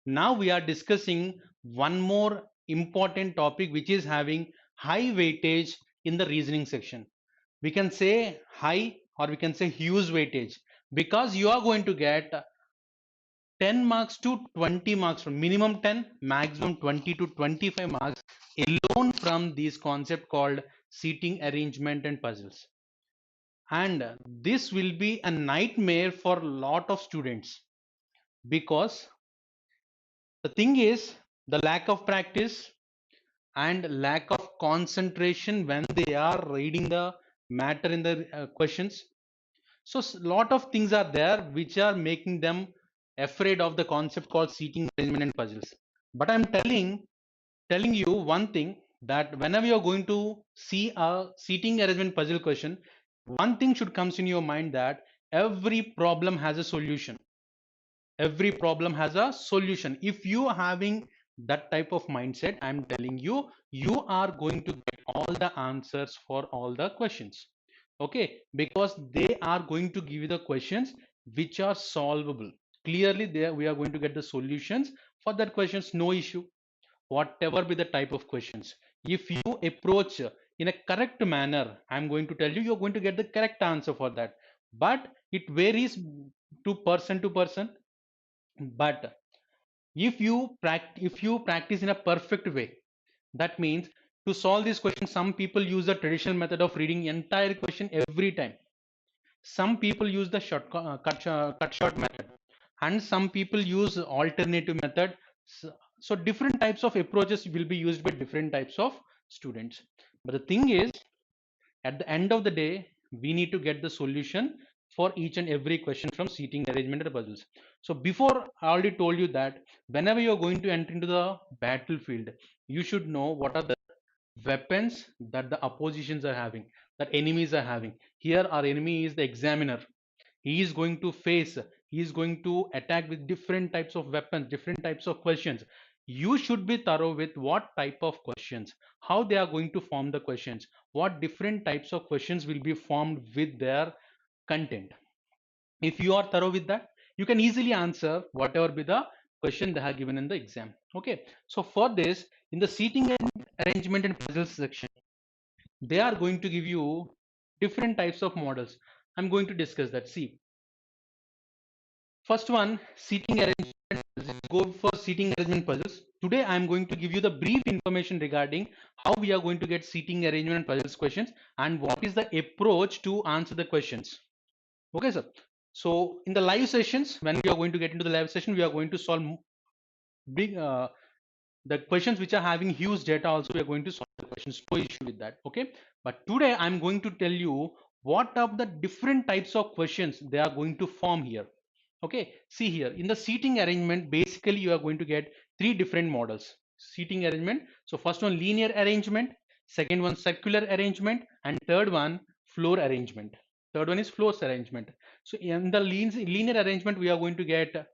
Now we are discussing one more important topic which is having high weightage in the reasoning section. We can say high or we can say huge weightage because you are going to get 10 marks to 20 marks from minimum 10, maximum 20 to 25 marks alone from this concept called seating arrangement and puzzles. And this will be a nightmare for a lot of students because the thing is the lack of practice and lack of concentration when they are reading the matter in the questions. So lot of things are there which are making them afraid of the concept called seating arrangement and puzzles. But I'm telling you one thing, that whenever you're going to see a seating arrangement puzzle question, one thing should comes in your mind, that every problem has a solution. Every problem has a solution. If you are having that type of mindset, I'm telling you, you are going to get all the answers for all the questions. Okay, because they are going to give you the questions which are solvable clearly. There we are going to get the solutions for that questions, no issue. Whatever be the type of questions, if you approach in a correct manner, I'm going to tell you, you're going to get the correct answer for that. But it varies to person, but if you practice in a perfect way, that means to solve this question, some people use the traditional method of reading entire question every time. Some people use the cut short method, and some people use alternative method. So different types of approaches will be used by different types of students. But the thing is, at the end of the day, we need to get the solution for each and every question from seating arrangement and puzzles. So before, I already told you that whenever you're going to enter into the battlefield, you should know what are the weapons that the oppositions are having, that enemies are having. Here our enemy is the examiner. He is going to face, he is going to attack with different types of weapons, different types of questions. You should be thorough with what type of questions, how they are going to form the questions, what different types of questions will be formed with their content. If you are thorough with that, you can easily answer whatever be the question they have given in the exam. Okay, so for this, in the seating and arrangement and puzzles section, they are going to give you different types of models. I'm going to discuss that. See, first one, seating arrangement puzzles. Go for seating arrangement puzzles. Today I am going to give you the brief information regarding how we are going to get seating arrangement puzzles questions and what is the approach to answer the questions. Okay, sir. So in the live sessions, when we are going to get into the live session, we are going to solve big the questions which are having huge data. Also, we are going to solve the questions. No issue with that. Okay. But today I'm going to tell you what are the different types of questions they are going to form here. Okay, see here in the seating arrangement, basically you are going to get three different models seating arrangement. So first one, linear arrangement, second one, circular arrangement, and third one, floor arrangement. Third one is floors arrangement. So in the linear arrangement, we are going to get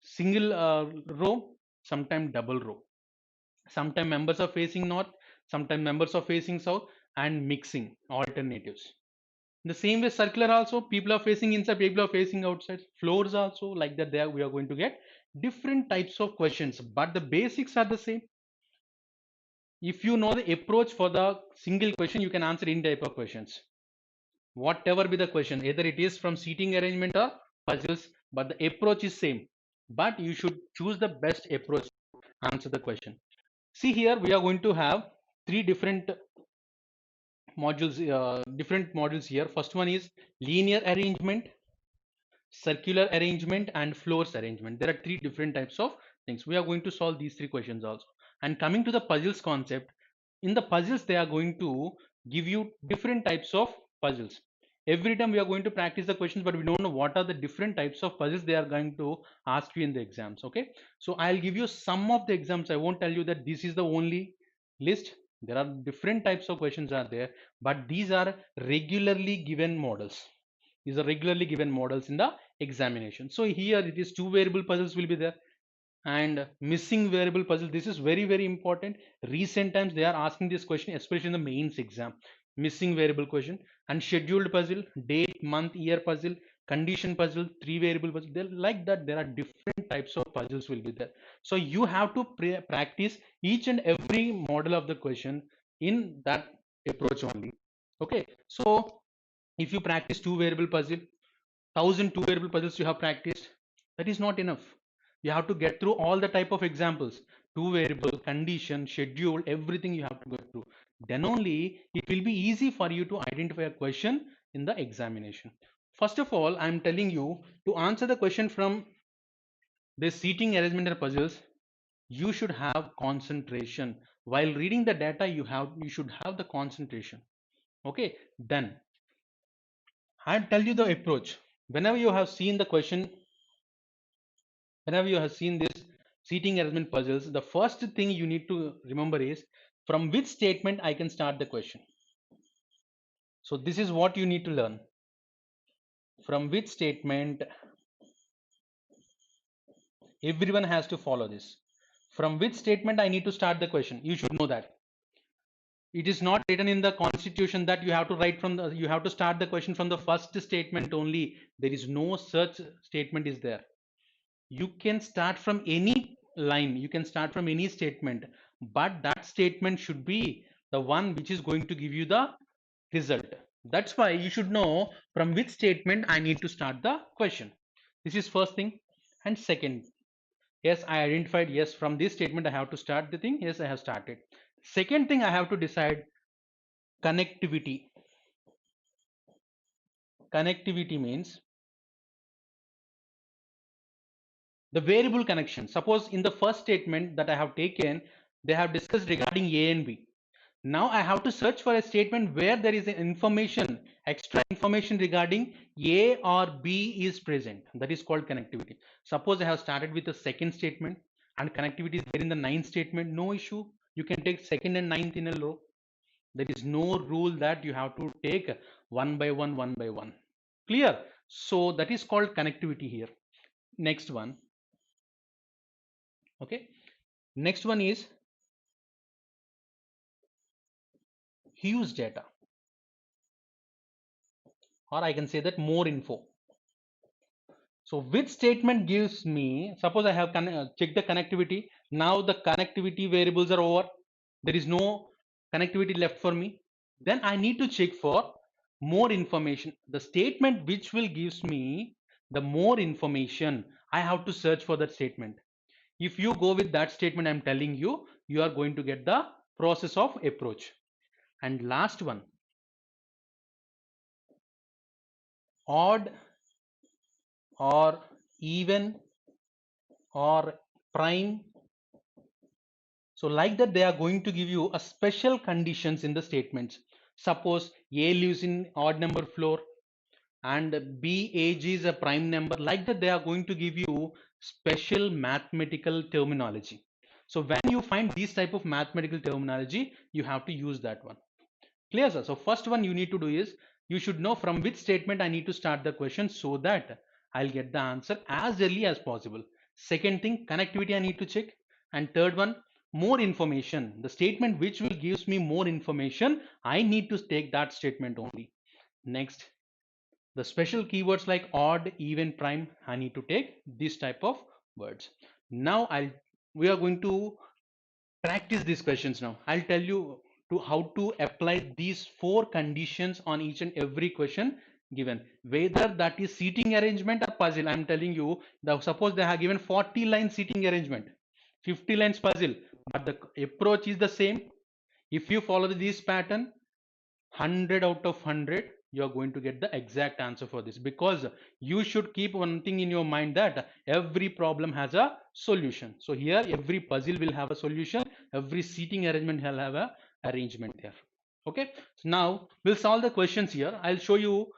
single row, sometime double row. Sometimes members are facing north, sometimes members are facing south, and mixing alternatives. The same way circular also, people are facing inside, people are facing outside. Floors also like that. There we are going to get different types of questions, but the basics are the same. If you know the approach for the single question, you can answer in type of questions. Whatever be the question, either it is from seating arrangement or puzzles, but the approach is same. But you should choose the best approach to answer the question. See here, we are going to have three different modules here. First one is linear arrangement, circular arrangement, and floors arrangement. There are three different types of things. We are going to solve these three questions also. And coming to the puzzles concept, in the puzzles they are going to give you different types of puzzles. Every time we are going to practice the questions, but we don't know what are the different types of puzzles they are going to ask you in the exams. Okay, so I'll give you some of the exams. I won't tell you that this is the only list. There are different types of questions are there, but these are regularly given models. These are regularly given models in the examination. So here it is, two variable puzzles will be there, and missing variable puzzle. This is very important. Recent times they are asking this question, especially in the mains exam. Missing variable question and scheduled puzzle, date, month, year puzzle, condition puzzle, 3 variable puzzle. They're like that. There are different types of puzzles will be there. So you have to practice each and every model of the question in that approach only. Okay. So if you practice 2 variable puzzle, 1,000 2 variable puzzles you have practiced, that is not enough. You have to get through all the type of examples, 2 variable, condition, schedule, everything you have to go through. Then only it will be easy for you to identify a question in the examination. First of all, I am telling you, to answer the question from this seating arrangement and puzzles, you should have concentration. While reading the data, you should have the concentration. Okay, then I'll tell you the approach. Whenever you have seen the question, whenever you have seen this seating arrangement puzzles, the first thing you need to remember is from which statement I can start the question. So this is what you need to learn. From which statement, everyone has to follow this. From which statement I need to start the question. You should know that. It is not written in the constitution that you have to write from the, you have to start the question from the first statement only. There is no such statement is there. You can start from any line, you can start from any statement, but that statement should be the one which is going to give you the result. That's why you should know from which statement I need to start the question. This is first thing. And second, yes, I identified, yes, from this statement I have to start the thing. Yes, I have started. Second thing, I have to decide connectivity. Connectivity means the variable connection. Suppose in the first statement that I have taken, they have discussed regarding A and B. Now I have to search for a statement where there is an information, extra information regarding A or B is present. That is called connectivity. Suppose I have started with the second statement and connectivity is there in the ninth statement, no issue. You can take second and ninth in a row. There is no rule that you have to take one by one, one by one. Clear? So that is called connectivity here. Next one. Okay. Next one is huge data, or I can say that more info. So which statement gives me, suppose I have checked the connectivity. Now the connectivity variables are over. There is no connectivity left for me. Then I need to check for more information. The statement which will gives me the more information, I have to search for that statement. If you go with that statement, I'm telling you, you are going to get the process of approach. And last one, odd or even or prime. So like that, they are going to give you a special conditions in the statements. Suppose A lives in odd number floor and B age is a prime number. Like that, they are going to give you special mathematical terminology. So when you find these type of mathematical terminology, you have to use that one. Clear, sir? So first one you need to do is, you should know from which statement I need to start the question so that I'll get the answer as early as possible. Second thing, connectivity I need to check. And third one, more information. The statement which will gives me more information, I need to take that statement only. Next, the special keywords like odd, even, prime, I need to take this type of words. Now we are going to practice these questions. Now I'll tell you to how to apply these 4 conditions on each and every question given, whether that is seating arrangement or puzzle. I'm telling you, suppose they have given 40 line seating arrangement, 50 lines puzzle, but the approach is the same. If you follow this pattern, 100 out of 100 you are going to get the exact answer for this, because you should keep one thing in your mind, that every problem has a solution. So here every puzzle will have a solution, every seating arrangement will have a arrangement there. Okay, so now we'll solve the questions here. I'll show you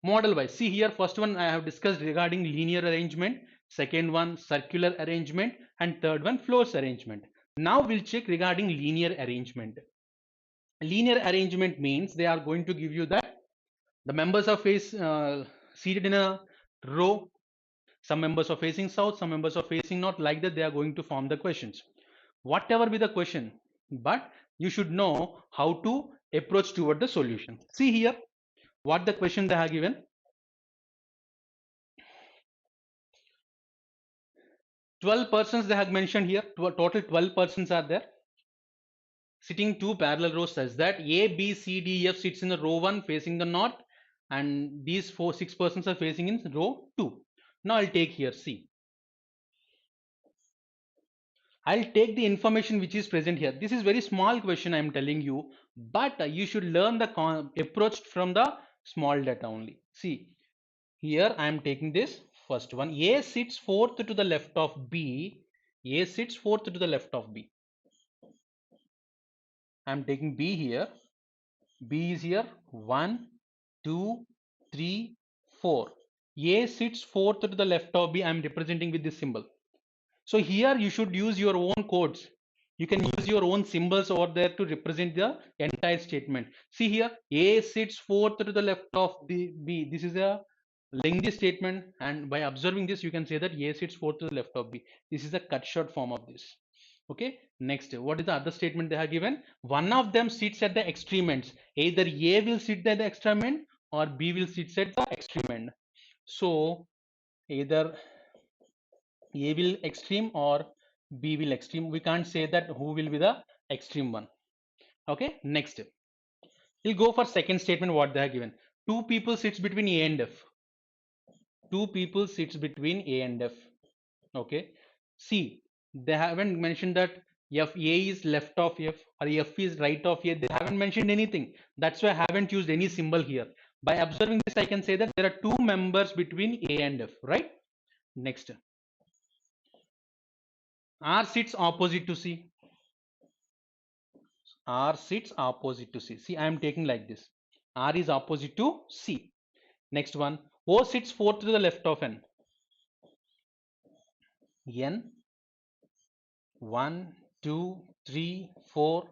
model wise. See here, first one I have discussed regarding linear arrangement, second one circular arrangement, and third one floors arrangement. Now we'll check regarding linear arrangement. Linear arrangement means they are going to give you that the members are seated in a row. Some members are facing south, some members are facing north. Like that, they are going to form the questions. Whatever be the question, but you should know how to approach toward the solution. See here, what the question they have given. 12 persons they have mentioned here. Total 12 persons are there. Sitting two parallel rows such that A, B, C, D, F sits in the row 1 facing the north, and these 6 persons are facing in row 2. Now I'll take here C. I'll take the information which is present here. This is very small question I am telling you, but you should learn the approach from the small data only. See, here I am taking this first one. A sits fourth to the left of B. A sits fourth to the left of B. I am taking B here. B is here 1, 2, 3, 4. A sits fourth to the left of B. I am representing with this symbol. So here you should use your own codes. You can use your own symbols over there to represent the entire statement. See here, A sits fourth to the left of B. This is a lengthy statement, and by observing this, you can say that A sits fourth to the left of B. This is a cut short form of this. Okay, next, what is the other statement they have given? One of them sits at the extreme ends. Either A will sit at the extreme end or B will sit at the extreme end. So either A will extreme or B will extreme. We can't say that who will be the extreme one. Okay, next. We'll go for second statement what they have given. Two people sits between A and F. Two people sits between A and F. Okay. See, they haven't mentioned that if A is left of F or F is right of A. They haven't mentioned anything. That's why I haven't used any symbol here. By observing this, I can say that there are two members between A and F, right? Next. R sits opposite to C. R sits opposite to C. See, I am taking like this. R is opposite to C. Next one. O sits fourth to the left of N. N. 1, 2, 3, 4.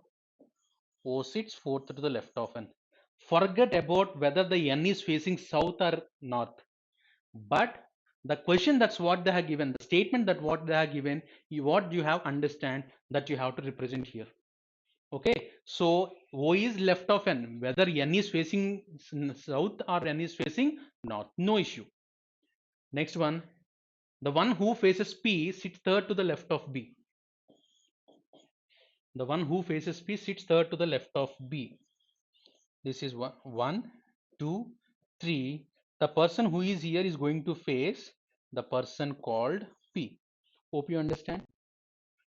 O sits fourth to the left of N. Forget about whether the N is facing south or north. But the question, that's what they have given. The statement that what they have given, what you have understand that you have to represent here. Okay, so O is left of N, whether N is facing south or N is facing north, no issue. Next one, the one who faces P sits third to the left of B. The one who faces P sits third to the left of B. This is 1, 2, 3. The person who is here is going to face the person called P. Hope you understand.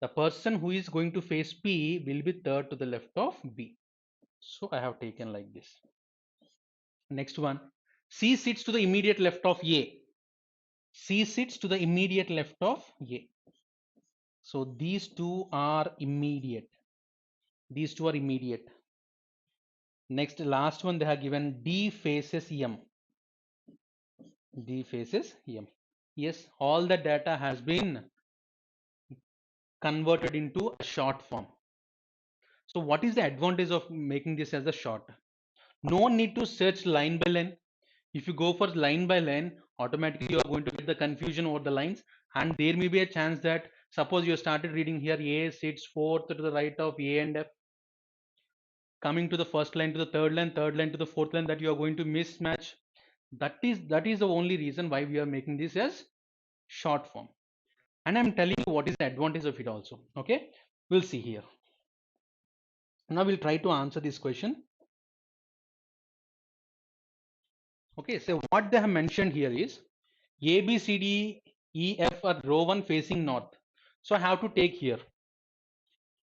The person who is going to face P will be third to the left of B. So I have taken like this. Next one, C sits to the immediate left of A. C sits to the immediate left of A. So these two are immediate. These two are immediate. Next, last one they have given D faces M. D faces M. Yes, all the data has been converted into a short form. So what is the advantage of making this as a short? No need to search line by line. If you go for line by line, automatically you are going to get the confusion over the lines, and there may be a chance that suppose you started reading here A sits fourth to the right of A and F, coming to the first line to the third line to the fourth line, that you are going to mismatch. That is the only reason why we are making this as short form, and I'm telling you what is the advantage of it also. Okay, we'll see here. Now we'll try to answer this question. Okay, so what they have mentioned here is A, B, C, D, E, F are row 1 facing north. So I have to take here.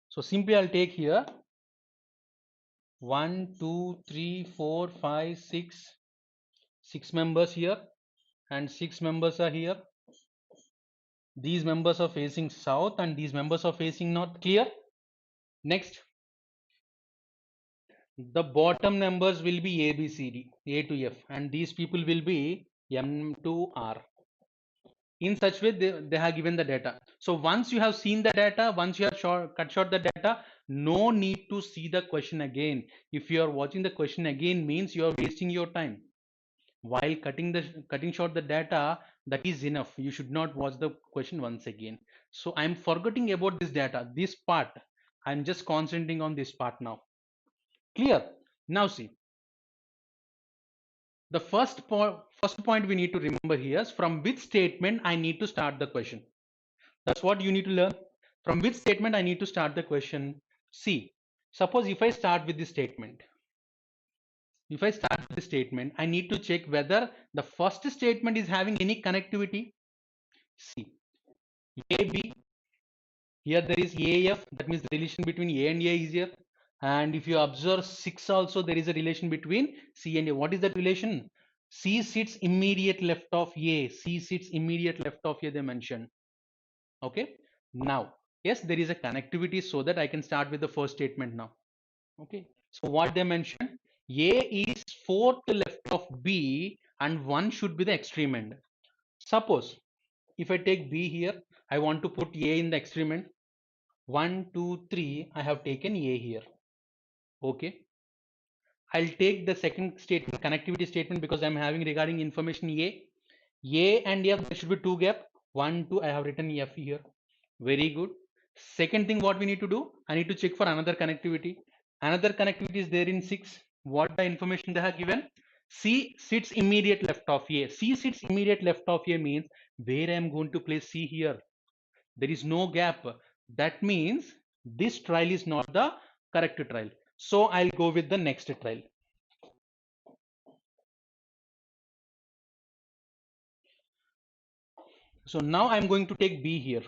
So simply I'll take here 1, 2, 3, 4, 5, 6. 6 members here and 6 members are here. These members are facing south and these members are facing north. Clear? Next, the bottom numbers will be A, B, C, D, A to F, and these people will be M to R. In such way they have given the data. So once you have seen the data, once you have cut short the data, no need to see the question again. If you are watching the question again, means you are wasting your time. While cutting short the data, that is enough. You should not watch the question once again. So I'm forgetting about this data, this part. I'm just concentrating on this part now. Clear? Now see, the first point we need to remember here is from which statement I need to start the question. That's what you need to learn. From which statement I need to start the question? See, suppose if I start with this statement, I need to check whether the first statement is having any connectivity. See, AB, here there is AF, that means the relation between A and A is here. And if you observe 6 also, there is a relation between C and A. What is that relation? C sits immediate left of A. C sits immediate left of A, they mentioned. Okay. Now, yes, there is a connectivity, so that I can start with the first statement now. Okay. So what they mentioned, A is fourth left of B and 1 should be the extreme end. Suppose if I take B here, I want to put A in the extreme end. 1, 2, 3, I have taken A here. Okay. I'll take the second statement, connectivity statement, because I'm having regarding information A. A and F, there should be 2 gap. 1, 2, I have written F here. Very good. Second thing what we need to do, I need to check for another connectivity. Another connectivity is there in 6. What the information they have given? C sits immediate left of A. C sits immediate left of A means where I am going to place C here. There is no gap. That means this trial is not the correct trial. So I'll go with the next trial. So now I'm going to take B here.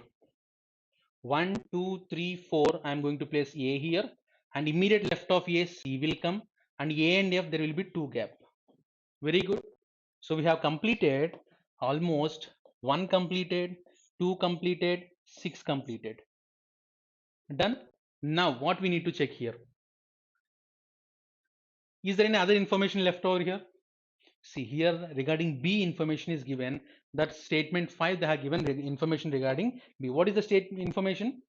1, 2, 3, 4. I'm going to place A here, and immediate left of A, C will come, and A and F, there will be 2 gap. Very good. So we have completed almost 1 completed, 2 completed, 6 completed. Done. Now what we need to check here? Is there any other information left over here? See here regarding B, information is given. That statement 5 they have given information regarding B. What is the state information?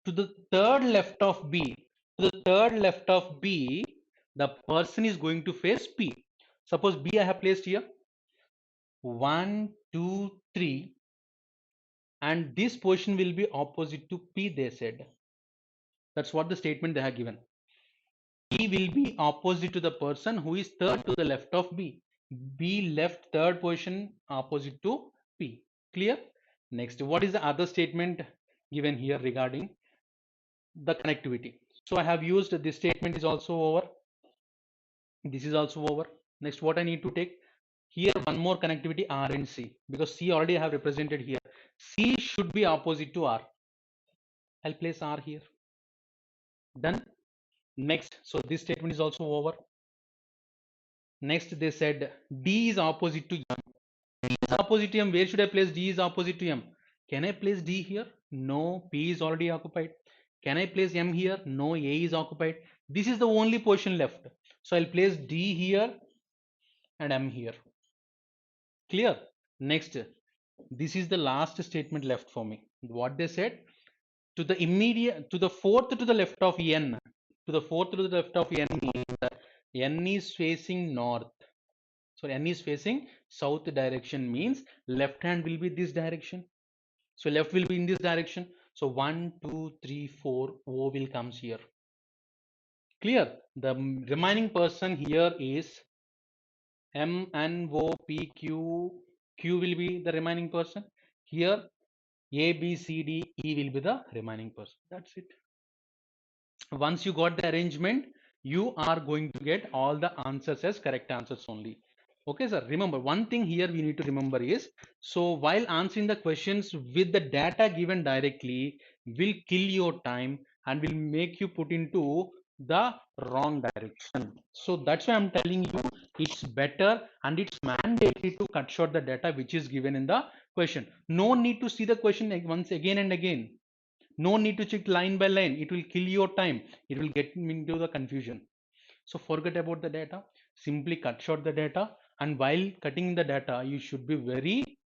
To the third left of B, the person is going to face P. Suppose B I have placed here 1, 2, 3, and this position will be opposite to P, they said. That's what the statement they have given. P will be opposite to the person who is third to the left of B. B left third position opposite to P. Clear? Next, what is the other statement given here regarding the connectivity? So I have used this statement is also over. This is also over. Next, what I need to take here, one more connectivity R and C, because C already I have represented here. C should be opposite to R. I'll place R here. Done. Next, so this statement is also over. Next, they said D is opposite to M. D is opposite to M. Where should I place D is opposite to M? Can I place D here? No, P is already occupied. Can I place M here? No, A is occupied. This is the only position left. So I'll place D here and M here. Clear? Next, this is the last statement left for me. What they said, to the fourth to the left of N, means that N is facing north. So N is facing south direction, means left hand will be this direction. So left will be in this direction. So 1, 2, 3, 4, O will comes here. Clear? The remaining person here is M, N, O, P, Q. Q will be the remaining person. Here A, B, C, D, E will be the remaining person. That's it. Once you got the arrangement, you are going to get all the answers as correct answers only. Okay, sir. Remember, one thing here we need to remember is, so while answering the questions with the data given directly will kill your time and will make you put into the wrong direction. So that's why I'm telling you it's better and it's mandatory to cut short the data which is given in the question. No need to see the question once again and again. No need to check line by line. It will kill your time. It will get into the confusion. So forget about the data. Simply cut short the data. And while cutting the data, you should be very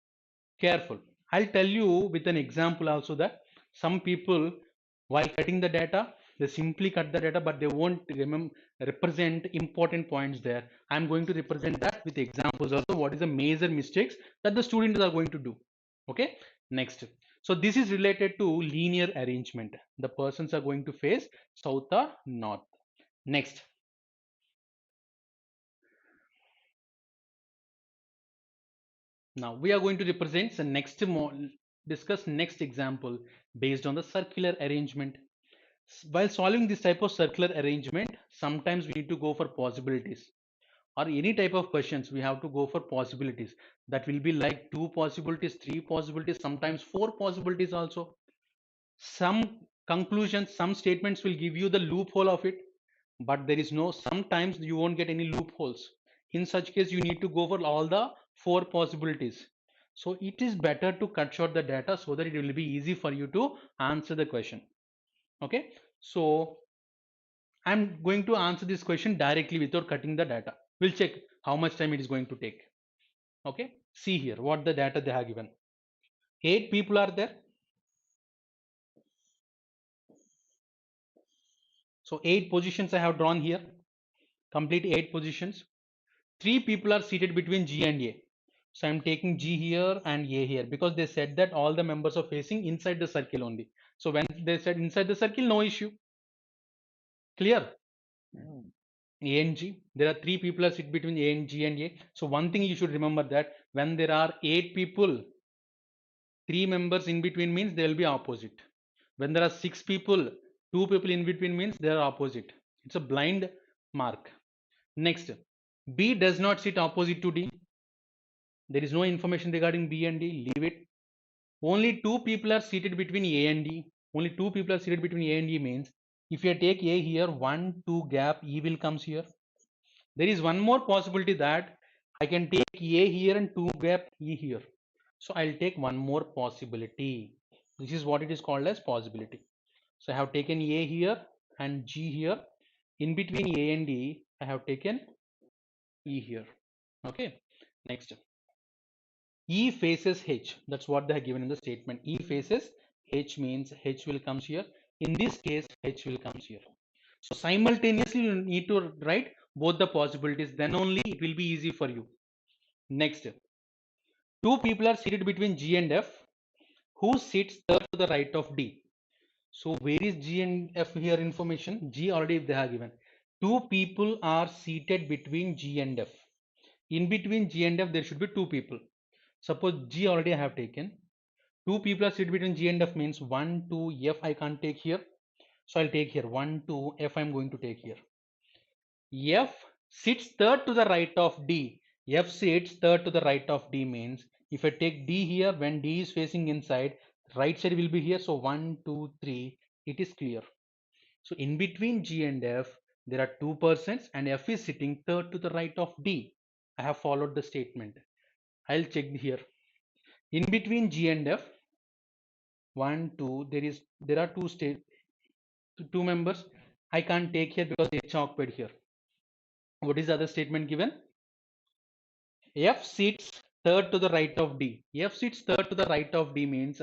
careful. I'll tell you with an example also that some people, while cutting the data, they simply cut the data, but they won't represent important points there. I'm going to represent that with examples also. What is the major mistakes that the students are going to do? Okay. Next. So this is related to linear arrangement. The persons are going to face south or north. Next. Now we are going to represent the next discuss next example based on the circular arrangement. While solving this type of circular arrangement, sometimes we need to go for possibilities, or any type of questions we have to go for possibilities. That will be like two possibilities, three possibilities, sometimes four possibilities also. Some conclusions, some statements will give you the loophole of it, but there is no, sometimes you won't get any loopholes. In such case, you need to go for all the four possibilities. So it is better to cut short the data so that it will be easy for you to answer the question. Okay, so I'm going to answer this question directly without cutting the data. We'll check how much time it is going to take. Okay, see here what the data they have given. 8 people are there. So 8 positions I have drawn here. Complete 8 positions. 3 people are seated between G and A. So I'm taking G here and A here because they said that all the members are facing inside the circle only. So when they said inside the circle, no issue. Clear? A and G. There are 3 people are sit between A and G and A. So one thing you should remember that when there are 8 people, 3 members in between means they will be opposite. When there are 6 people, 2 people in between means they are opposite. It's a blind mark. Next, B does not sit opposite to D. There is no information regarding B and D. Leave it. Only 2 people are seated between A and D. Only 2 people are seated between A and D means if you take A here, 1, 2 gap, E will comes here. There is one more possibility that I can take A here and 2 gap E here. So I'll take one more possibility. This is what it is called as possibility. So I have taken A here and G here. In between A and D, I have taken E here. Okay. Next. E faces H. That's what they have given in the statement. E faces H means H will comes here. In this case, H will comes here. So simultaneously, you need to write both the possibilities. Then only it will be easy for you. Next. Two people are seated between G and F. Who sits third to the right of D? So where is G and F here information? G already they have given. Two people are seated between G and F. In between G and F, there should be two people. Suppose G already I have taken. Two people are seated between G and F means 1, 2, F I can't take here. So I'll take here 1, 2, F I'm going to take here. F sits third to the right of D. F sits third to the right of D means if I take D here, when D is facing inside, right side will be here. So 1, 2, 3, it is clear. So in between G and F, there are two persons and F is sitting third to the right of D. I have followed the statement. I'll check here. In between G and F, 1, 2, there are two members. I can't take here because H occupied here. What is the other statement given? F sits third to the right of D. F sits third to the right of D means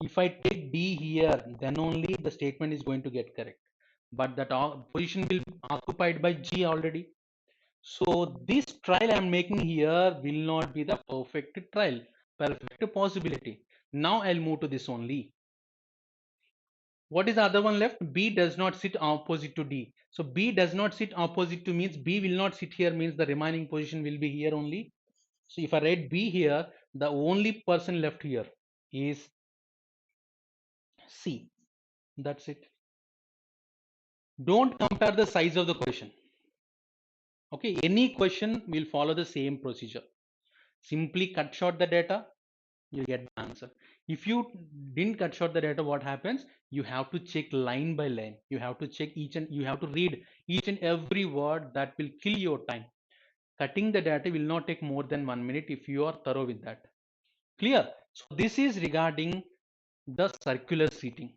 if I take D here, then only the statement is going to get correct. But that position will be occupied by G already. So this trial I am making here will not be the perfect trial, perfect possibility. Now I'll move to this only. What is the other one left? B does not sit opposite to D. So B does not sit opposite to means B will not sit here means the remaining position will be here only. So if I write B here, the only person left here is C. That's it. Don't compare the size of the question. Okay, any question will follow the same procedure. Simply cut short the data, you get the answer. If you didn't cut short the data, what happens? You have to check line by line. You have to check you have to read each and every word. That will kill your time. Cutting the data will not take more than 1 minute if you are thorough with that. Clear? So this is regarding the circular seating.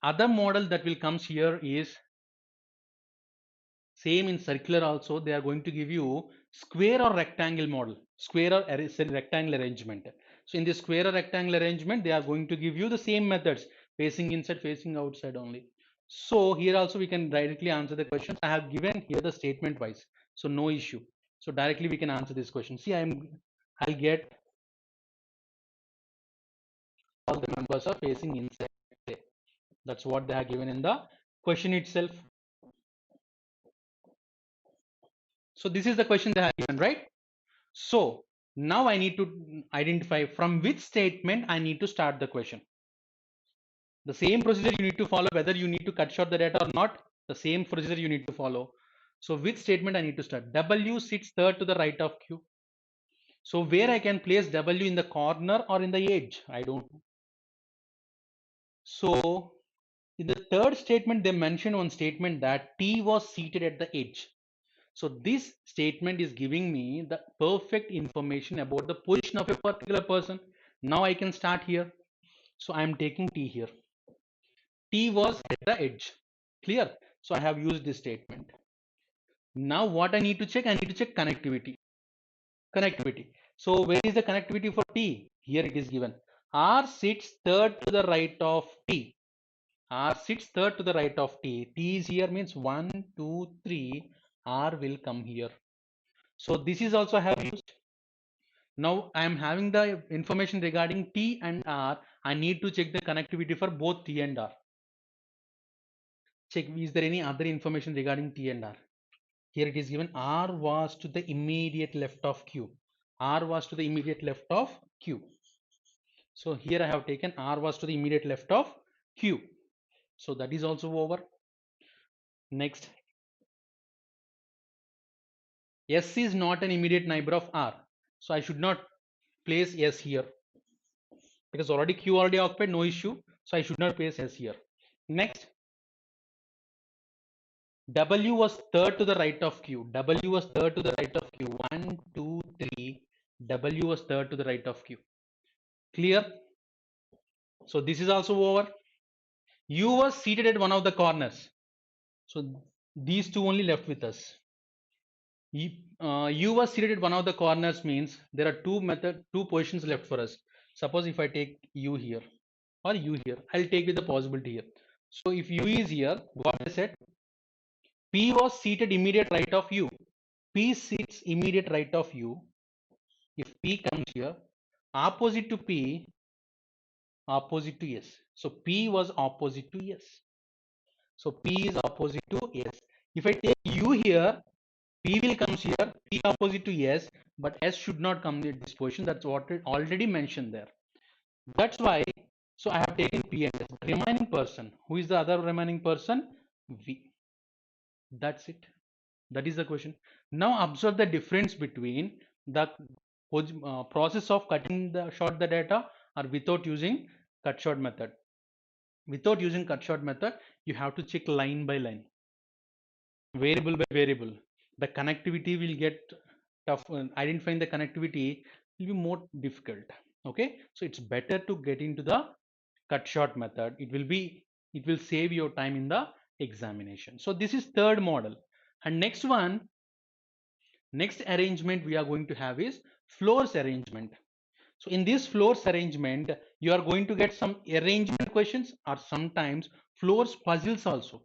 Other model that will comes here is same in circular also. They are going to give you square or rectangle model, square or rectangle arrangement. So in the square or rectangle arrangement, they are going to give you the same methods, facing inside, facing outside only. So here also we can directly answer the questions. I have given here the statement wise, so no issue. So directly we can answer this question. See, I'll get all the members are facing inside. That's what they are given in the question itself. So this is the question they have given, right? So Now I need to identify from which statement I need to start the question. The same procedure you need to follow whether you need to cut short the data or not. The same procedure you need to follow. So which statement I need to start? W sits third to the right of Q. So where I can place W, in the corner or in the edge? I don't know. So in the third statement, they mentioned one statement that T was seated at the edge. So this statement is giving me the perfect information about the position of a particular person. Now I can start here. So I am taking T here. T was at the edge. Clear? So I have used this statement. Now what I need to check? I need to check connectivity. Connectivity. So where is the connectivity for T? Here it is given. R sits third to the right of T. R sits third to the right of T. T is here means 1, 2, 3. R will come here. So this is also I have used. Now I am having the information regarding T and R. I need to check the connectivity for both T and R. Check, is there any other information regarding T and R? Here it is given R was to the immediate left of Q. R was to the immediate left of Q. So here I have taken R was to the immediate left of Q. So that is also over. Next, S is not an immediate neighbor of R. So I should not place S here because already Q already occupied, no issue. So I should not place S here. Next, W was third to the right of Q. W was third to the right of Q. 1, 2, 3. W was third to the right of Q. Clear? So this is also over. U was seated at one of the corners. So these two only left with us. U was seated at one of the corners means there are two positions left for us. Suppose if I take U here or U here, I'll take with the possibility here. So if U is here, what I said, P was seated immediate right of U. P sits immediate right of U. If P comes here, opposite to P, opposite to S. So P was opposite to S. So P is opposite to S. If I take U here, P will comes here, P opposite to S, but S should not come in this position. That's what it already mentioned there. That's why, so I have taken P and S. Remaining person, who is the other remaining person? V. That's it. That is the question. Now observe the difference between the process of cutting the short the data or without using cut short method. Without using cut short method, you have to check line by line, variable by variable. The connectivity will get tough. Identifying the connectivity will be more difficult. Okay, so it's better to get into the cut short method. It will save your time in the examination. So this is third model. And next arrangement we are going to have is floors arrangement. So in this floors arrangement, you are going to get some arrangement questions or sometimes floors puzzles also.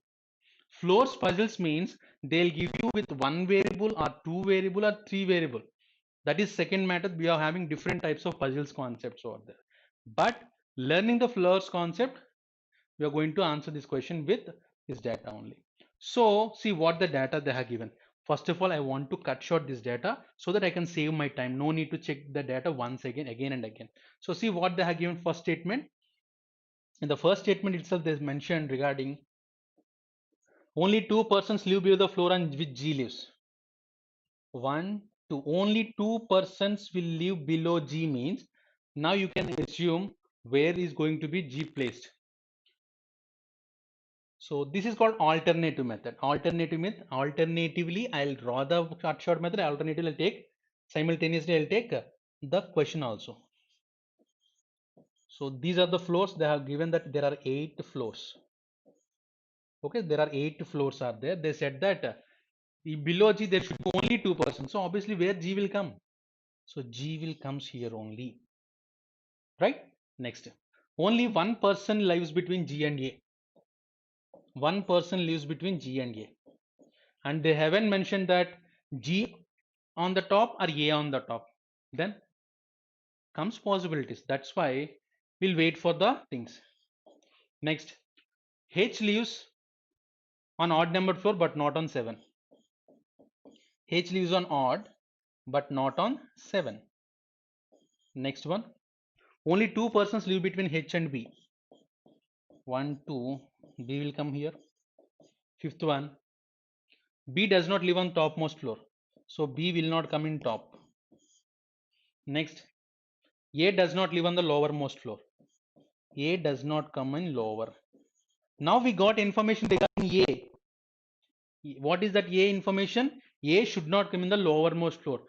Floors puzzles means they'll give you with one variable or two variable or three variable. That is second method. We are having different types of puzzles concepts over there. But learning the floors concept, we are going to answer this question with this data only. So see what the data they have given. First of all, I want to cut short this data so that I can save my time. No need to check the data once again and again. So see what they have given first statement. In the first statement itself, they mentioned regarding only two persons live below the floor and which G lives. 1, 2. Only two persons will live below G means now you can assume where is going to be G placed. So this is called alternative method. Alternatively, I'll draw the cut short method. Alternatively, I'll take simultaneously. I'll take the question also. So these are the floors. They have given that there are 8 floors. Okay, there are 8 floors are there. They said that below G there should be only two persons. So obviously, where G will come? So G will comes here only. Right? Next, only one person lives between G and A. One person lives between G and A. And they haven't mentioned that G on the top or A on the top. Then comes possibilities. That's why we'll wait for the things. Next, H lives on odd numbered floor but not on 7. H lives on odd but not on 7. Next one. Only two persons live between H and B. 1, 2. B will come here. Fifth one. B does not live on topmost floor. So B will not come in top. Next. A does not live on the lowermost floor. A does not come in lower. Now we got information regarding A. What is that A information? A should not come in the lowermost floor.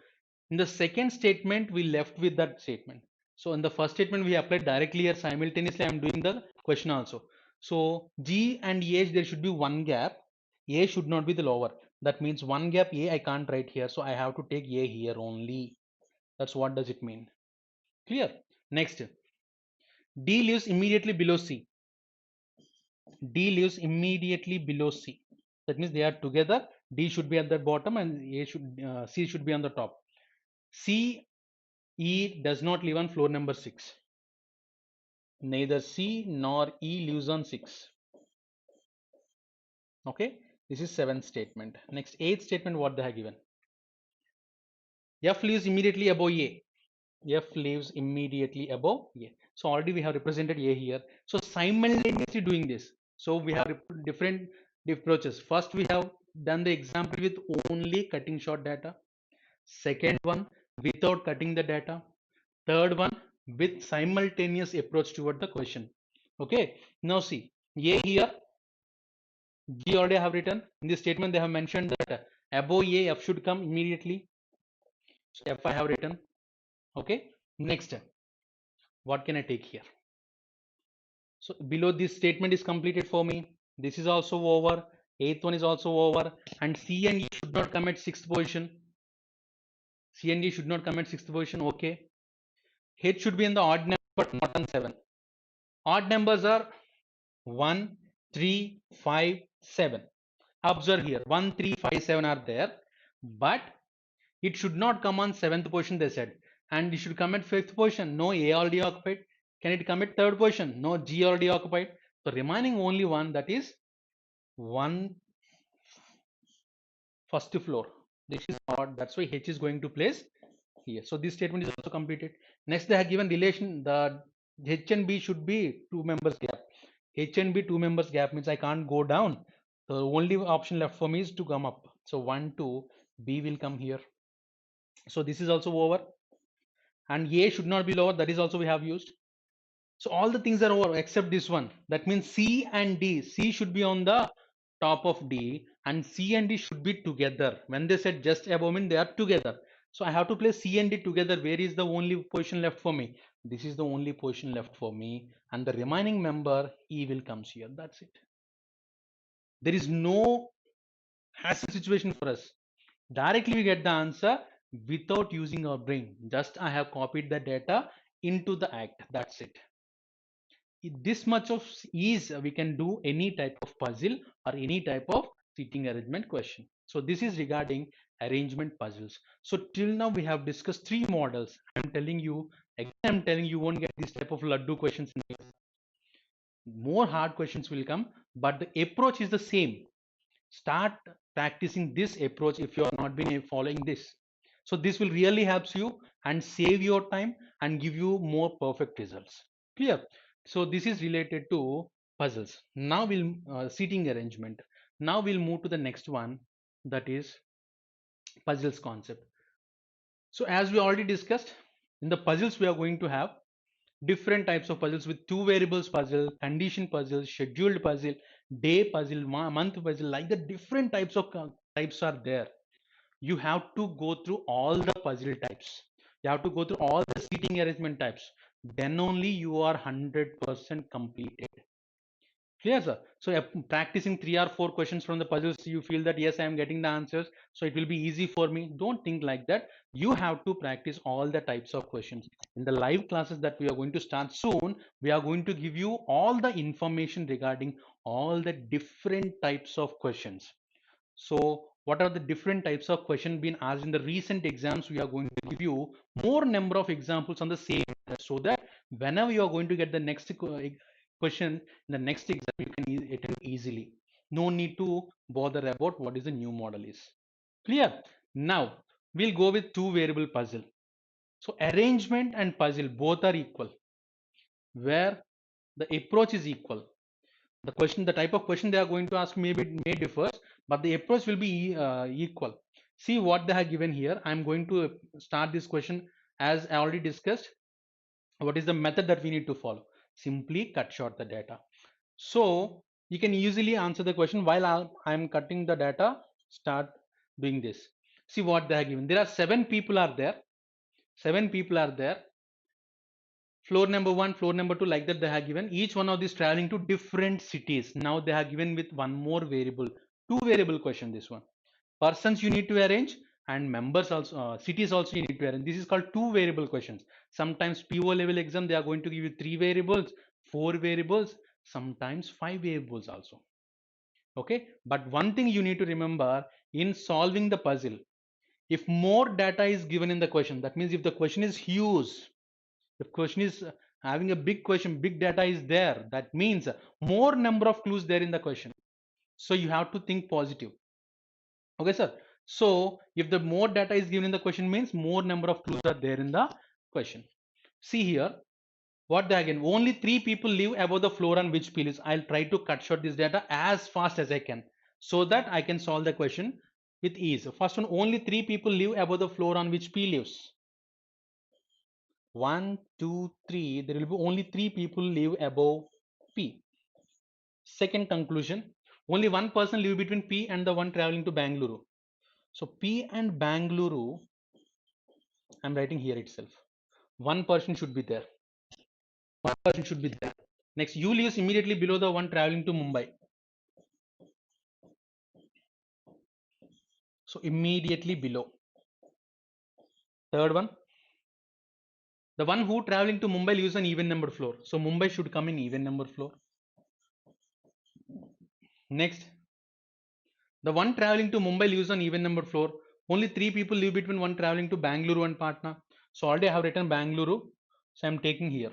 In the second statement, we left with that statement. So in the first statement, we applied directly here simultaneously. I am doing the question also. So G and H, there should be one gap. A should not be the lower. That means one gap A I can't write here. So I have to take A here only. That's what does it mean. Clear? Next. D lives immediately below C. D lives immediately below C. That means they are together. D should be at the bottom and C should be on the top. C, E does not live on floor number 6. Neither C nor E lives on 6. Okay, this is seventh statement. Next, eighth statement, what they have given. F lives immediately above A. F lives immediately above A. So already we have represented A here. So simultaneously doing this. So we have different approaches. First, we have done the example with only cutting short data. Second one, without cutting the data. Third one, with simultaneous approach toward the question. Okay, now see, A here, G already have written. In this statement, they have mentioned that above A, F should come immediately. So F I have written. Okay, next, what can I take here? So below this statement is completed for me. This is also over. Eighth one is also over. And C and E should not come at sixth position. C and D should not come at sixth position. Okay. H should be in the odd number, but not on 7. Odd numbers are 1, 3, 5, 7. Observe here 1, 3, 5, 7 are there, but it should not come on 7th position, they said. And it should come at 5th position. No, A already occupied. Can it come at 3rd position? No, G already occupied. So remaining only one, that is 1 first floor. This is odd. That's why H is going to place here. So this statement is also completed. Next, they have given relation. The H and B should be 2 members gap. H and B 2 members gap means I can't go down. The only option left for me is to come up. So 1, 2, B will come here. So this is also over. And A should not be lower. That is also we have used. So all the things are over except this one. That means C and D. C should be on the top of D and C and D should be together. When they said just above mean they are together. So I have to place C and D together. Where is the only position left for me? This is the only position left for me. And the remaining member E will comes here. That's it. There is no hassle situation for us. Directly we get the answer without using our brain. Just I have copied the data into the act. That's it. This much of ease we can do any type of puzzle or any type of seating arrangement question. So this is regarding arrangement puzzles. So till now we have discussed 3 models. I'm telling you again, I'm telling you won't get this type of laddu questions. More hard questions will come, but the approach is the same. Start practicing this approach if you are not been following this. So this will really helps you and save your time and give you more perfect results. Clear? So this is related to puzzles. Now we'll seating arrangement. Now we'll move to the next one, that is puzzles concept. So as we already discussed, in the puzzles we are going to have different types of puzzles with 2 variables puzzle, condition puzzle, scheduled puzzle, day puzzle, month puzzle, like the different types of types are there. You have to go through all the puzzle types. You have to go through all the seating arrangement types. Then only you are 100% completed. Clear, sir? So practicing 3 or 4 questions from the puzzles, you feel that yes, I am getting the answers, so it will be easy for me. Don't think like that. You have to practice all the types of questions. In the live classes that we are going to start soon, we are going to give you all the information regarding all the different types of questions. So what are the different types of questions being asked in the recent exams? We are going to give you more number of examples on the same, so that whenever you are going to get the next question in the next exam, you can attend easily. No need to bother about what is the new model is. Clear? Now we'll go with 2 variable puzzle. So arrangement and puzzle both are equal, where the approach is equal. The question, the type of question they are going to ask may differ, but the approach will be equal. See what they have given here. I'm going to start this question as I already discussed. What is the method that we need to follow? Simply cut short the data. So you can easily answer the question while I'm cutting the data. Start doing this. See what they have given. There are 7 people are there. 7 people are there. Floor number 1, floor number 2, like that they have given. Each one of these traveling to different cities. Now they have given with one more variable. 2 variable question this one. Persons you need to arrange and members also, cities also you need to arrange. This is called 2 variable questions. Sometimes PO level exam they are going to give you 3 variables, 4 variables, sometimes 5 variables also. Okay, but one thing you need to remember in solving the puzzle, if more data is given in the question, that means if the question is huge, the question is having a big question, big data is there, that means more number of clues there in the question. So you have to think positive. Okay, sir. So if the more data is given in the question means more number of clues are there in the question. See here, what the again, only 3 people live above the floor on which P lives. I'll try to cut short this data as fast as I can so that I can solve the question with ease. First one, only 3 people live above the floor on which P lives. 1, 2, 3. There will be only 3 people live above P. Second conclusion, only one person live between P and the one traveling to Bangalore. So P and Bangalore, I'm writing here itself. One person should be there. One person should be there. Next, U lives immediately below the one traveling to Mumbai. So immediately below. Third one, the one who traveling to Mumbai lives on even number floor. So Mumbai should come in even number floor. Next, the one traveling to Mumbai lives on even number floor. Only 3 people live between one traveling to Bangalore and Patna. So already I have written Bangalore. So I'm taking here.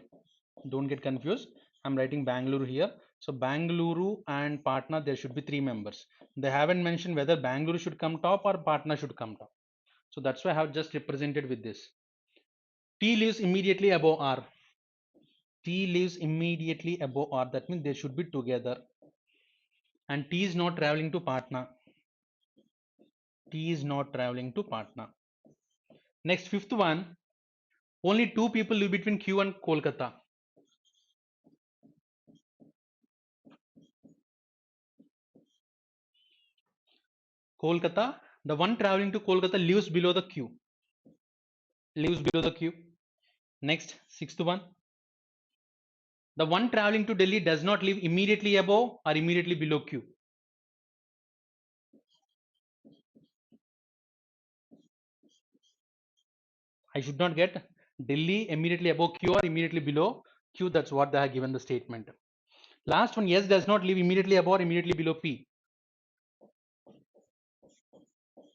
Don't get confused. I'm writing Bangalore here. So Bangalore and Patna, there should be 3 members. They haven't mentioned whether Bangalore should come top or Patna should come top. So that's why I have just represented with this. T lives immediately above R. T lives immediately above R. That means they should be together. And T is not traveling to Patna. T is not traveling to Patna. Next, fifth one. Only 2 people live between Q and Kolkata. Kolkata. The one traveling to Kolkata lives below the Q. Lives below the Q. Next, sixth one. The one traveling to Delhi does not live immediately above or immediately below Q. I should not get Delhi immediately above Q or immediately below Q. That's what they have given the statement. Last one, yes, does not live immediately above or immediately below P.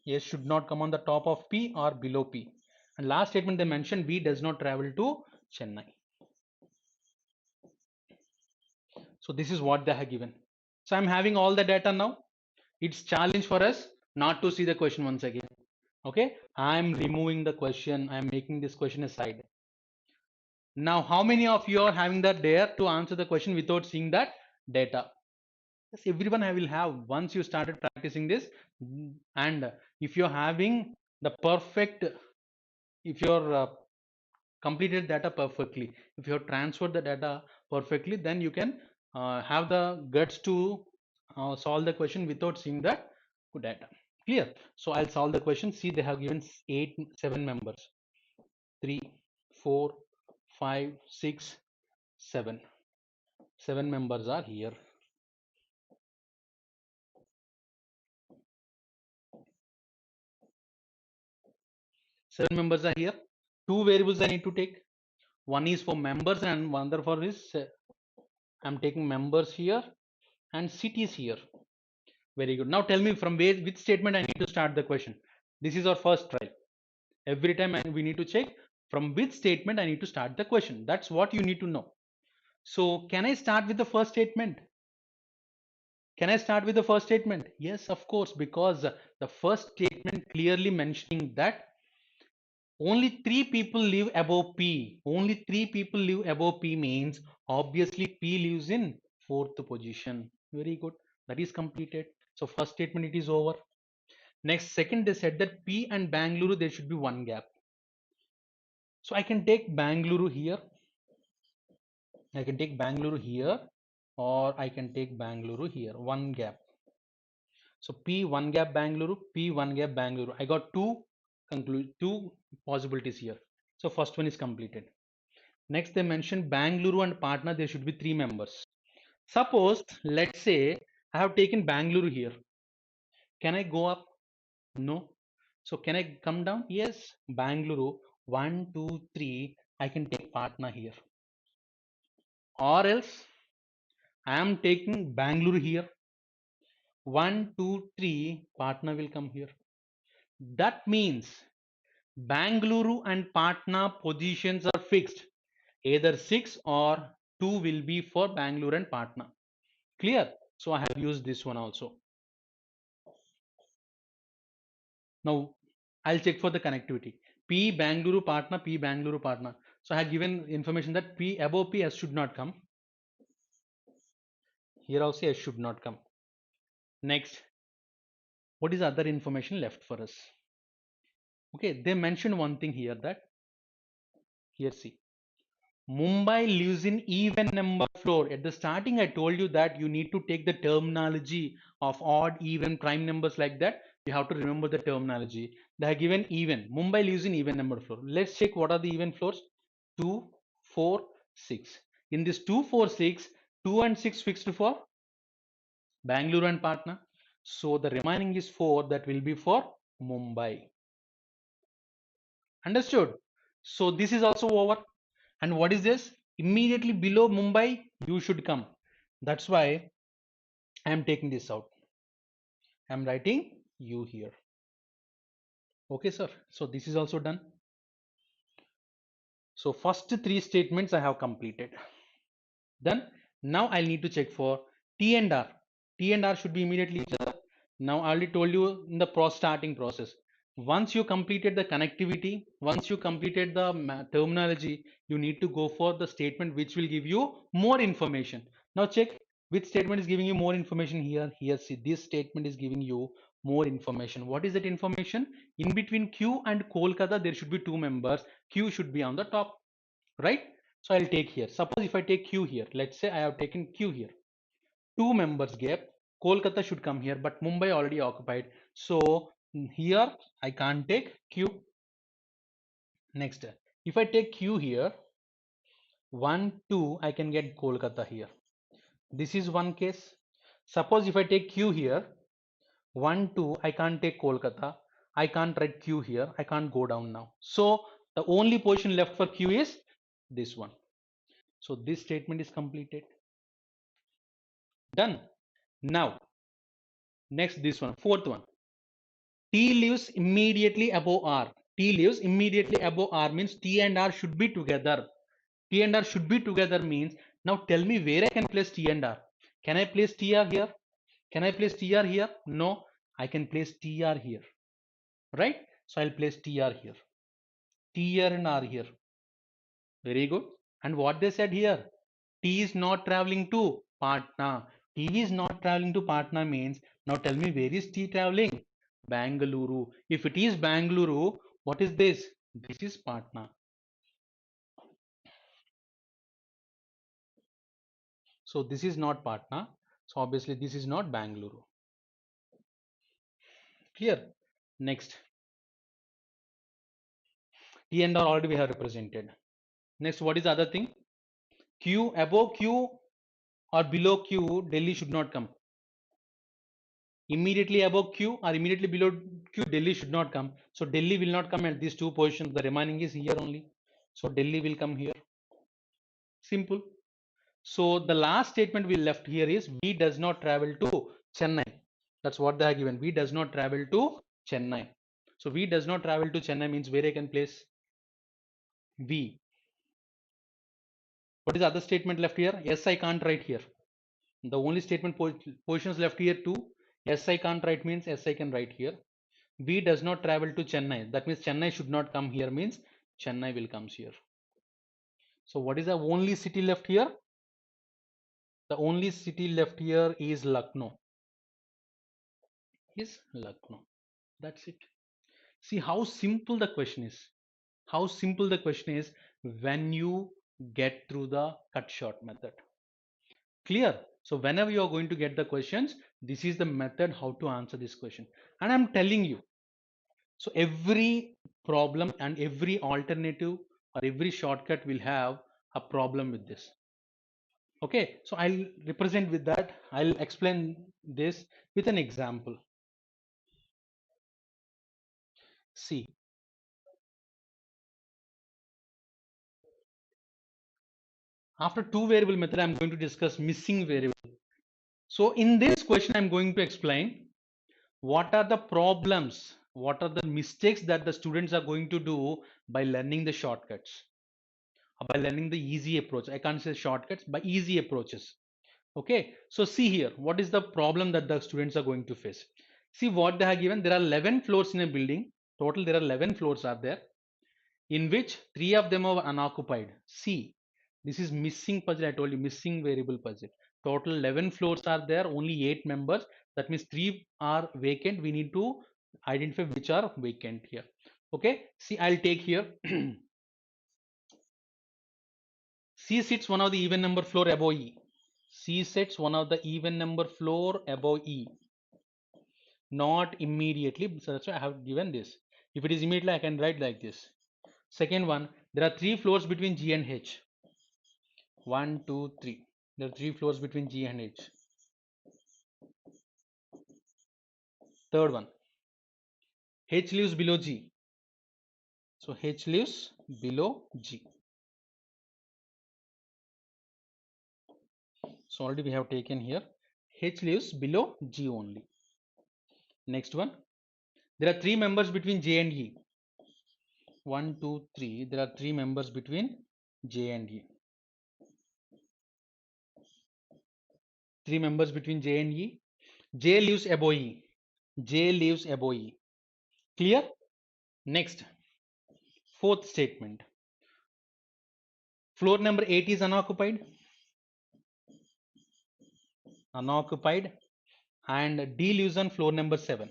Yes, should not come on the top of P or below P. And last statement they mentioned, B does not travel to Chennai. So this is what they have given. So I'm having all the data now. It's challenge for us not to see the question once again. Okay, I'm removing the question. I'm making this question aside. Now, how many of you are having the dare to answer the question without seeing that data? Yes, everyone will have once you started practicing this. And if you're having the perfect, if you're completed data perfectly, if you have transferred the data perfectly, then you can have the guts to solve the question without seeing that data. Clear? So I'll solve the question. See, they have given 7 members. 3, 4, 5, 6, 7. 7 members are here. 7 members are here. 2 variables I need to take. One is for members and one other for is I'm taking members here and cities here. Very good. Now tell me from which statement I need to start the question. This is our first try. Every time we need to check from which statement I need to start the question. That's what you need to know. So can I start with the first statement? Can I start with the first statement? Yes, of course, because the first statement clearly mentioning that Only 3 people live above P. Only 3 people live above P means obviously P lives in fourth position. Very good. That is completed. So first statement it is over. Next, second they said that P and Bangalore there should be one gap. So I can take Bangalore here. I can take Bangalore here, or I can take Bangalore here. One gap. So P one gap Bangalore, P one gap Bangalore. I got two possibilities here. So first one is completed. Next, they mentioned Bangalore and Patna, there should be 3 members. Suppose, let's say, I have taken Bangalore here. Can I go up? No. So can I come down? Yes. Bangalore, 1, 2, 3. I can take Patna here. Or else, I am taking Bangalore here. 1, 2, 3. Patna will come here. That means Bangalore and Patna positions are fixed. Either 6 or 2 will be for Bangalore and Patna. Clear? So I have used this one also. Now I'll check for the connectivity. P Bangalore Patna, P Bangalore Patna. So I have given information that P above P S should not come. Here also S should not come. Next, what is other information left for us? Okay, they mentioned one thing here that here see. Mumbai lives in even number floor. At the starting, I told you that you need to take the terminology of odd, even, prime numbers like that. You have to remember the terminology. They have given even. Mumbai lives in even number floor. Let's check what are the even floors. 2, 4, 6. In this 2, 4, 6, 2 and 6 fixed for Bangalore and Patna. So the remaining is 4 that will be for Mumbai. Understood? So this is also over. And what is this? Immediately below Mumbai, you should come. That's why I am taking this out. I am writing you here. Okay, sir. So this is also done. So first 3 statements I have completed. Then now I'll need to check for T and R. T and R should be immediately each other. Now I already told you in the starting process. Once you completed the connectivity, once you completed the terminology, you need to go for the statement which will give you more information. Now check which statement is giving you more information here. Here, see, this statement is giving you more information. What is that information? In between Q and Kolkata, there should be 2 members. Q should be on the top, right? So I'll take here. Suppose if I take Q here, let's say I have taken Q here. 2 members gap. Kolkata should come here, but Mumbai already occupied. So here I can't take Q. Next, if I take Q here, 1, 2, I can get Kolkata here. This is one case. Suppose if I take Q here, 1, 2, I can't take Kolkata. I can't write Q here. I can't go down now. So the only position left for Q is this one. So this statement is completed. Done. Now, next this one, fourth one. T lives immediately above R. T lives immediately above R means T and R should be together. T and R should be together means, now tell me where I can place T and R. Can I place TR here? Can I place TR here? No, I can place TR here. Right? So I'll place TR here. TR and R here. Very good. And what they said here, T is not traveling to Patna. T is not traveling to Patna means, now tell me where is T traveling? Bangalore. If it is Bangalore, what is this? This is Patna. So this is not Patna. So obviously this is not Bangalore. Clear? Next. T and R already we have represented. Next, what is the other thing? Q, above Q or below Q, Delhi should not come. Immediately above Q or immediately below Q, Delhi should not come. So Delhi will not come at these 2 positions. The remaining is here only. So Delhi will come here. Simple. So the last statement we left here is V does not travel to Chennai. That's what they have given. V does not travel to Chennai. So V does not travel to Chennai means where I can place V. What is the other statement left here? Yes, I can't write here. The only statement positions left here too. Yes, I can't write means yes, I can write here. B does not travel to Chennai. That means Chennai should not come here, means Chennai will comes here. So what is the only city left here? The only city left here is Lucknow. Is Lucknow. That's it. See how simple the question is. How simple the question is when you get through the cut short method. Clear? So whenever you are going to get the questions, this is the method how to answer this question. And I'm telling you, so every problem and every alternative or every shortcut will have a problem with this. Okay, so I'll represent with that. I'll explain this with an example. See, after two variable method, I'm going to discuss missing variable. So in this question, I'm going to explain what are the problems, what are the mistakes that the students are going to do by learning the shortcuts, or by learning the easy approach. I can't say shortcuts, by easy approaches. Okay, so see here, what is the problem that the students are going to face? See what they have given. There are 11 floors in a building. Total, there are 11 floors are there, in which 3 of them are unoccupied. See, this is missing puzzle. I told you, missing variable puzzle. Total 11 floors are there, only 8 members. That means 3 are vacant. We need to identify which are vacant here. Okay, see, I'll take here. C sits one of the even number floor above E. C sets one of the even number floor above E. Not immediately, so that's why I have given this. If it is immediately, I can write like this. Second one, there are 3 floors between G and H. 1, 2, 3. There are 3 floors between G and H. Third one, H lives below G. So H lives below G. So already we have taken here. H lives below G only. Next one, there are 3 members between J and E. 1, 2, 3. There are 3 members between J and E. 3 members between J and E. J lives above E. J lives above E. Clear? Next, fourth statement. Floor number 8 is unoccupied. Unoccupied. And D lives on floor number 7.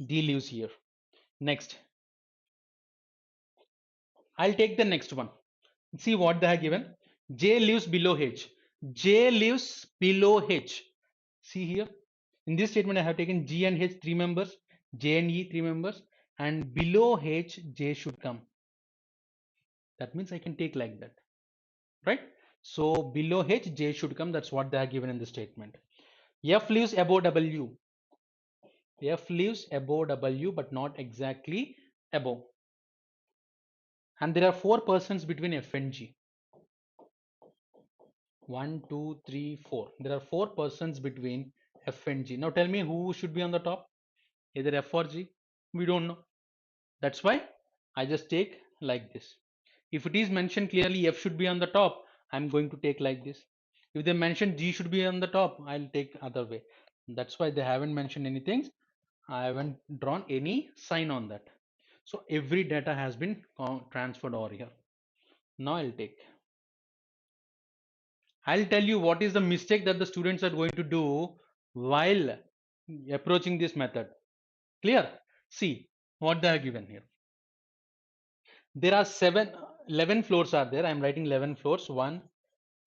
D lives here. Next, I'll take the next one. See what they have given. J lives below H. J lives below H. See here. In this statement, I have taken G and H 3 members, J and E 3 members, and below H, J should come. That means I can take like that, right? So below H, J should come. That's what they are given in the statement. F lives above W. F lives above W, but not exactly above. And there are 4 persons between F and G. 1, 2, 3, 4. There are 4 persons between F and G. Now tell me who should be on the top, either F or G. We don't know. That's why I just take like this. If it is mentioned clearly F should be on the top, I'm going to take like this. If they mention G should be on the top, I'll take other way. That's why they haven't mentioned anything. I haven't drawn any sign on that. So every data has been transferred over here. Now I'll tell you what is the mistake that the students are going to do while approaching this method. Clear? See what they are given here. There are 11 floors are there. I'm writing 11 floors. 1,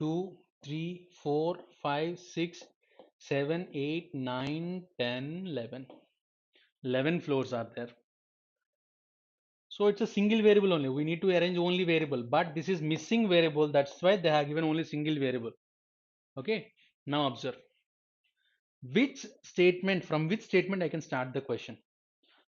2, 3, 4, 5, 6, 7, 8, 9, 10, 11. 11 floors are there. So it's a single variable only. We need to arrange only variable, but this is missing variable. That's why they have given only single variable. Okay. Now observe. From which statement I can start the question.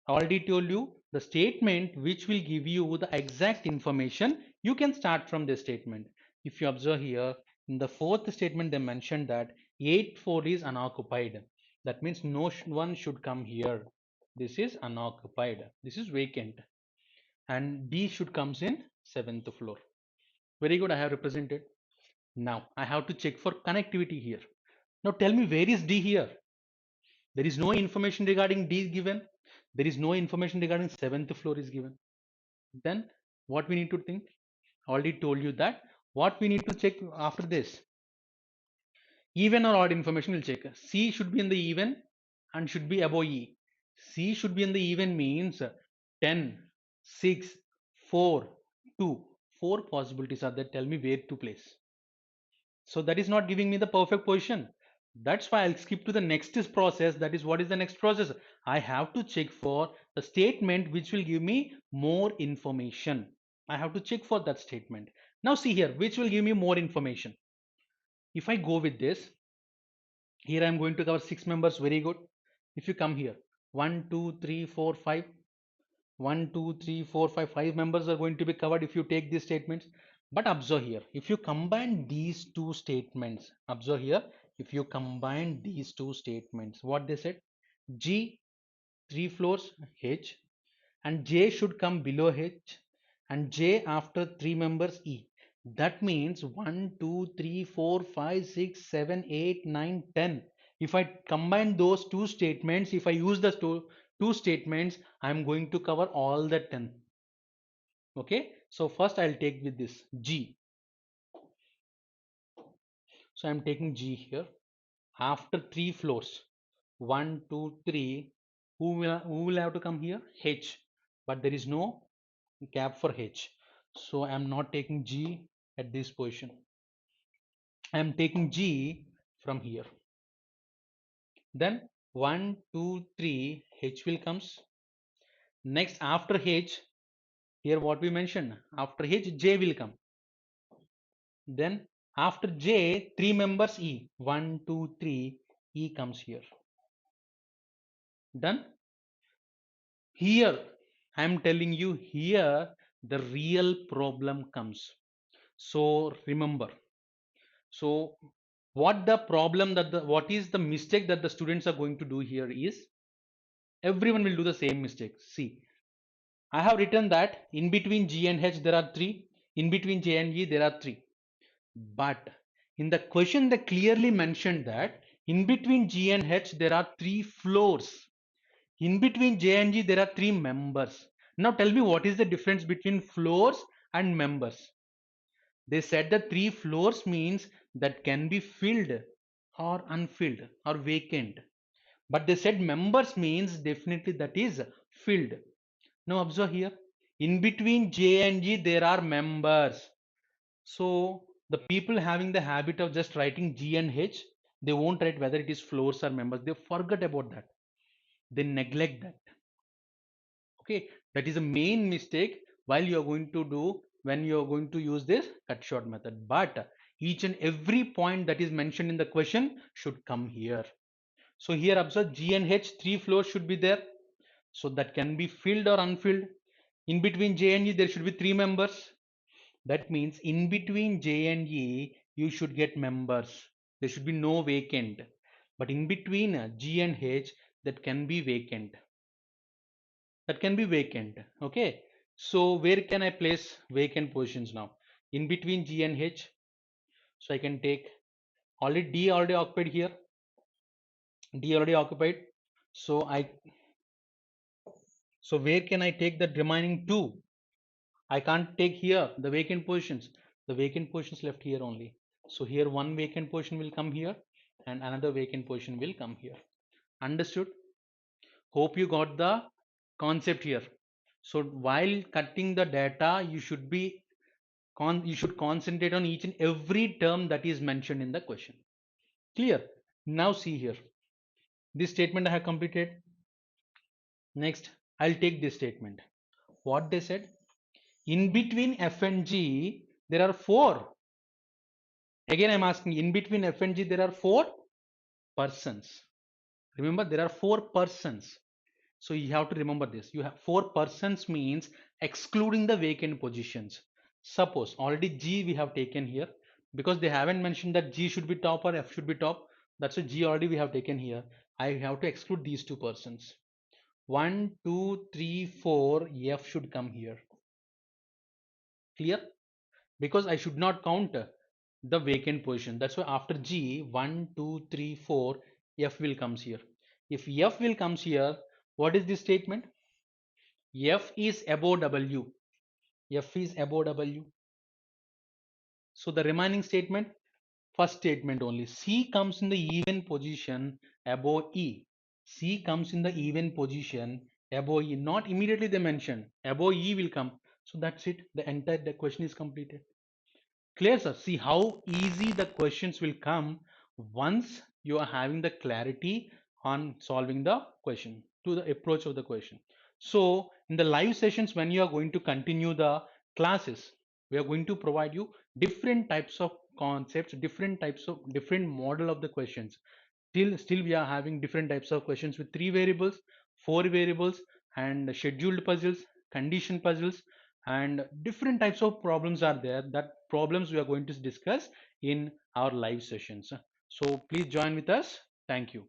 I already told you the statement which will give you the exact information. You can start from this statement. If you observe here, in the fourth statement, they mentioned that 8-4 is unoccupied. That means no one should come here. This is unoccupied. This is vacant. And D should comes in 7th floor. Very good, I have represented. Now I have to check for connectivity here. Now tell me, where is D here? There is no information regarding D given. There is no information regarding seventh floor is given. Then what we need to think? Already told you that. What we need to check after this? Even or odd information we'll check. C should be in the even and should be above E. C should be in the even means 10, 6, 4, 2. Four possibilities are there. Tell me where to place. So that is not giving me the perfect position. That's why I'll skip to the next process. That is, what is the next process? I have to check for the statement which will give me more information. I have to check for that statement. Now see here, which will give me more information. If I go with this, here I am going to cover 6 members. Very good. If you come here, 1, 2, 3, 4, 5. 1, 2, 3, 4, 5, 5 members are going to be covered if you take these statements. But observe here, if you combine these two statements, observe here, if you combine these two statements, what they said, G 3 floors, H, and J should come below H, and J after 3 members, E. That means 1, 2, 3, 4, 5, 6, 7, 8, 9, 10. If I combine those two statements, if I use the two statements, I am going to cover all the 10. Okay, so first I'll take with this G. So I'm taking G here. After 3 floors, 1, 2, 3, who will have to come here? H. But there is no gap for H. So I'm not taking G at this position. I'm taking G from here. Then 1, 2, 3, H will comes. Next after H, here what we mentioned, after H, J will come. Then after J, 3 members E. 1, 2, 3, E comes here. Done. Here, I am telling you, here the real problem comes. So remember. So what the problem what is the mistake that the students are going to do here is, everyone will do the same mistake. See, I have written that in between G and H there are 3, in between J and E there are 3. But in the question they clearly mentioned that in between G and H there are 3 floors. In between J and G there are 3 members. Now tell me, what is the difference between floors and members? They said the 3 floors means that can be filled or unfilled or vacant. But they said members means definitely that is filled. Now observe here, in between J and G there are members. So the people having the habit of just writing G and H, they won't write whether it is floors or members. They forget about that. They neglect that. Okay, that is a main mistake while you are going to do when you are going to use this cut short method. But each and every point that is mentioned in the question should come here. So here observe, G and H 3 floors should be there. So that can be filled or unfilled. In between J and E there should be 3 members. That means in between J and E you should get members. There should be no vacant. But in between G and H, that can be vacant. That can be vacant. Okay, so where can I place vacant positions now? In between G and H. So I can take, already D already occupied here. D already occupied. So where can I take the remaining 2? I can't take here the vacant positions. The vacant positions left here only. So here one vacant position will come here and another vacant position will come here. Understood? Hope you got the concept here. So while cutting the data, you should be you should concentrate on each and every term that is mentioned in the question. Clear? Now see here. This statement I have completed. Next, I'll take this statement. What they said? In between F and G, there are 4. Again, I'm asking, in between F and G, there are 4 persons. Remember, there are 4 persons. So you have to remember this. You have 4 persons means excluding the vacant positions. Suppose already G we have taken here, because they haven't mentioned that G should be top or F should be top. That's why G already we have taken here. I have to exclude these 2 persons. 1, 2, 3, 4, F should come here. Clear? Because I should not count the vacant position. That's why after G, 1, 2, 3, 4, F will comes here. If F will comes here, What is this statement? F is above W. F is above W. So the remaining statement, first statement only. C comes in the even position above E. C comes in the even position above E. Not immediately they mention. Above E will come. So that's it. The question is completed. Clear, sir? See how easy the questions will come once you are having the clarity on solving the question, to the approach of the question. So in the live sessions, when you are going to continue the classes, we are going to provide you different types of concepts, different types of different model of the questions. Still we are having different types of questions with 3 variables, 4 variables, and scheduled puzzles, condition puzzles, and different types of problems are there. That problems we are going to discuss in our live sessions. So please join with us. Thank you.